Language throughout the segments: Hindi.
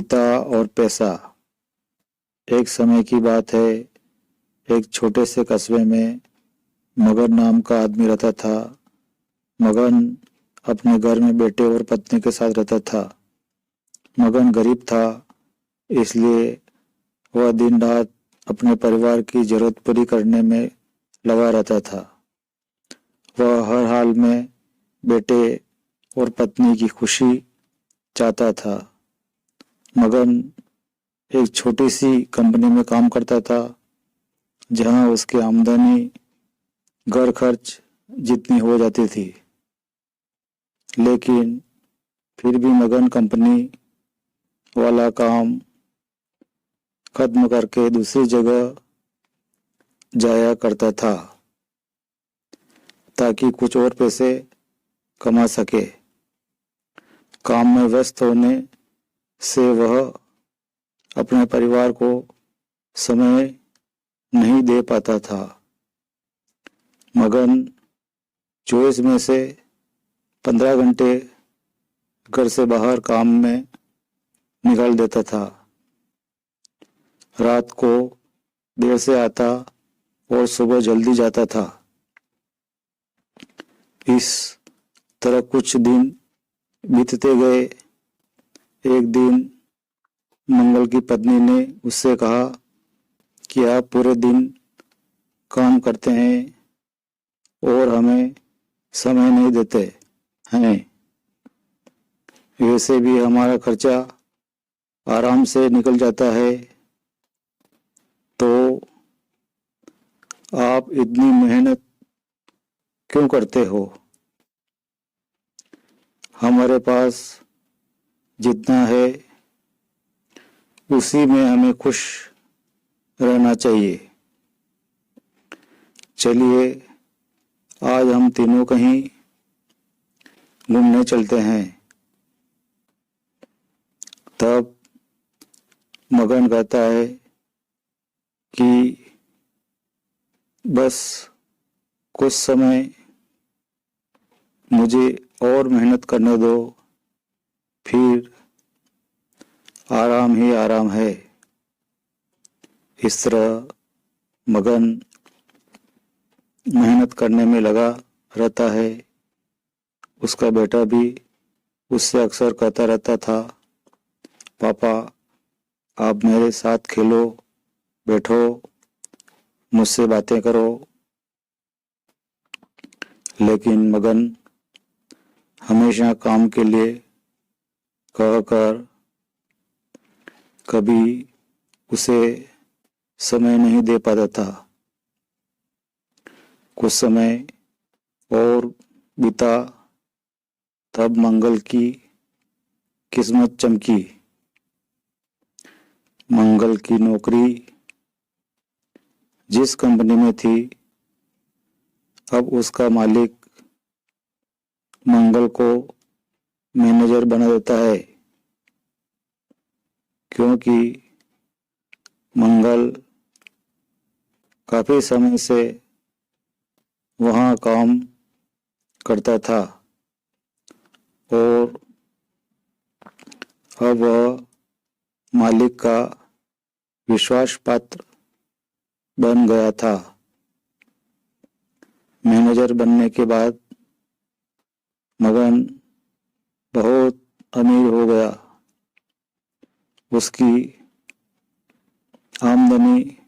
पिता और पैसा। एक समय की बात है, एक छोटे से कस्बे में मगन नाम का आदमी रहता था। मगन अपने घर में बेटे और पत्नी के साथ रहता था। मगन गरीब था, इसलिए वह दिन रात अपने परिवार की जरूरत पूरी करने में लगा रहता था। वह हर हाल में बेटे और पत्नी की खुशी चाहता था। मगन एक छोटी सी कंपनी में काम करता था, जहां उसकी आमदनी घर खर्च जितनी हो जाती थी। लेकिन फिर भी मगन कंपनी वाला काम खत्म करके दूसरी जगह जाया करता था, ताकि कुछ और पैसे कमा सके। काम में व्यस्त होने से वह अपने परिवार को समय नहीं दे पाता था। मगन 24 में से 15 घंटे घर से बाहर काम में निकाल देता था। रात को देर से आता और सुबह जल्दी जाता था। इस तरह कुछ दिन बीतते गए। एक दिन मंगल की पत्नी ने उससे कहा कि आप पूरे दिन काम करते हैं और हमें समय नहीं देते हैं। वैसे भी हमारा खर्चा आराम से निकल जाता है, तो आप इतनी मेहनत क्यों करते हो? हमारे पास जितना है उसी में हमें खुश रहना चाहिए। चलिए आज हम तीनों कहीं घूमने चलते हैं। तब मगन कहता है कि बस कुछ समय मुझे और मेहनत करने दो, फिर आराम ही आराम है। इस तरह मगन मेहनत करने में लगा रहता है। उसका बेटा भी उससे अक्सर कहता रहता था, पापा आप मेरे साथ खेलो, बैठो, मुझसे बातें करो। लेकिन मगन हमेशा काम के लिए कहकर कभी उसे समय नहीं दे पाता था। कुछ समय और बीता, तब मंगल की किस्मत चमकी। मंगल की नौकरी जिस कंपनी में थी, अब उसका मालिक मंगल को मैनेजर बना देता है, क्योंकि मंगल काफी समय से वहां काम करता था और अब वह मालिक का विश्वास पात्र बन गया था। मैनेजर बनने के बाद मगन बहुत अमीर हो गया। उसकी आमदनी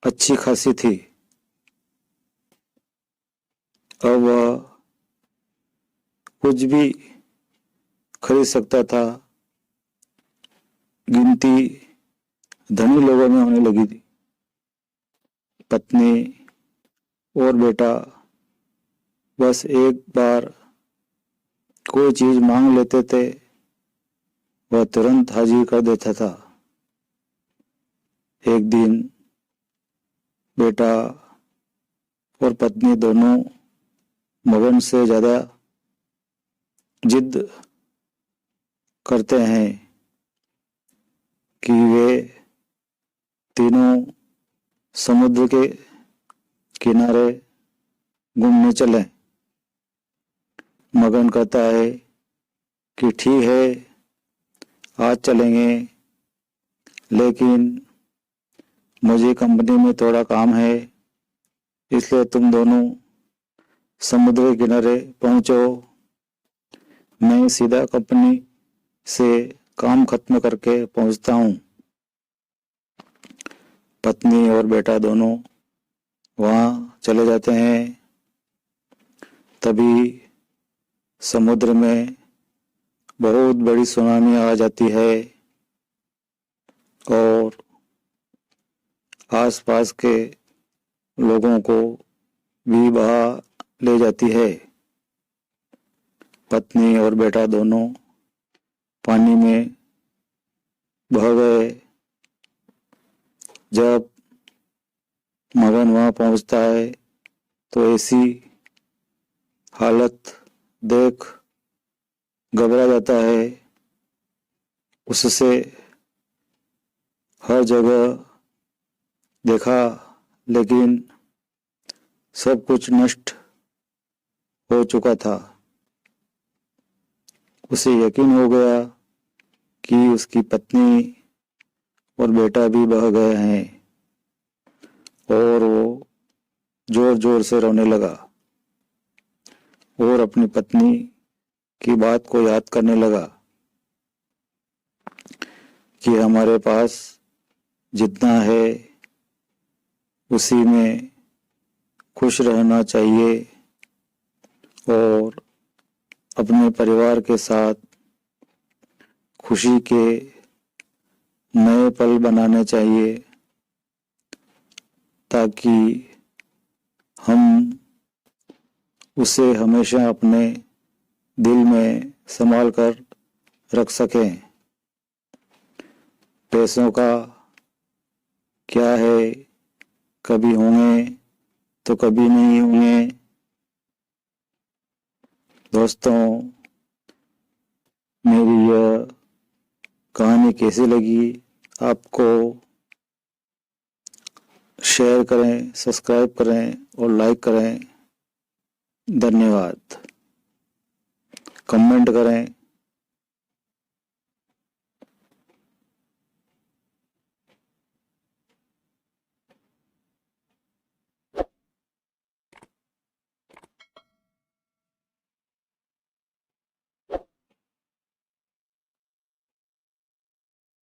अच्छी खासी थी। अब वह कुछ भी खरीद सकता था। गिनती धनी लोगों में होने लगी थी। पत्नी और बेटा बस एक बार कोई चीज मांग लेते थे, वह तुरंत हाजिर कर देता था। एक दिन बेटा और पत्नी दोनों मगन से ज्यादा जिद करते हैं कि वे तीनों समुद्र के किनारे घूमने चलें। मगन कहता है कि ठीक है, आज चलेंगे, लेकिन मुझे कंपनी में थोड़ा काम है, इसलिए तुम दोनों समुद्र के किनारे पहुंचो। मैं सीधा कंपनी से काम खत्म करके पहुंचता हूँ। पत्नी और बेटा दोनों वहाँ चले जाते हैं। तभी समुद्र में बहुत बड़ी सुनामी आ जाती है और आसपास के लोगों को भी बहा ले जाती है। पत्नी और बेटा दोनों पानी में बह गए। जब मगन वहाँ पहुँचता है तो ऐसी हालत देख घबरा जाता है। उससे हर जगह देखा, लेकिन सब कुछ नष्ट हो चुका था। उसे यकीन हो गया कि उसकी पत्नी और बेटा भी बह गए हैं और वो जोर जोर से रोने लगा और अपनी पत्नी की बात को याद करने लगा कि हमारे पास जितना है उसी में खुश रहना चाहिए और अपने परिवार के साथ खुशी के नए पल बनाने चाहिए, ताकि हम उसे हमेशा अपने दिल में संभाल कर रख सकें। पैसों का क्या है, कभी होंगे तो कभी नहीं होंगे। दोस्तों, मेरी यह कहानी कैसी लगी आपको शेयर करें, सब्सक्राइब करें और लाइक करें। धन्यवाद। कमेंट करें।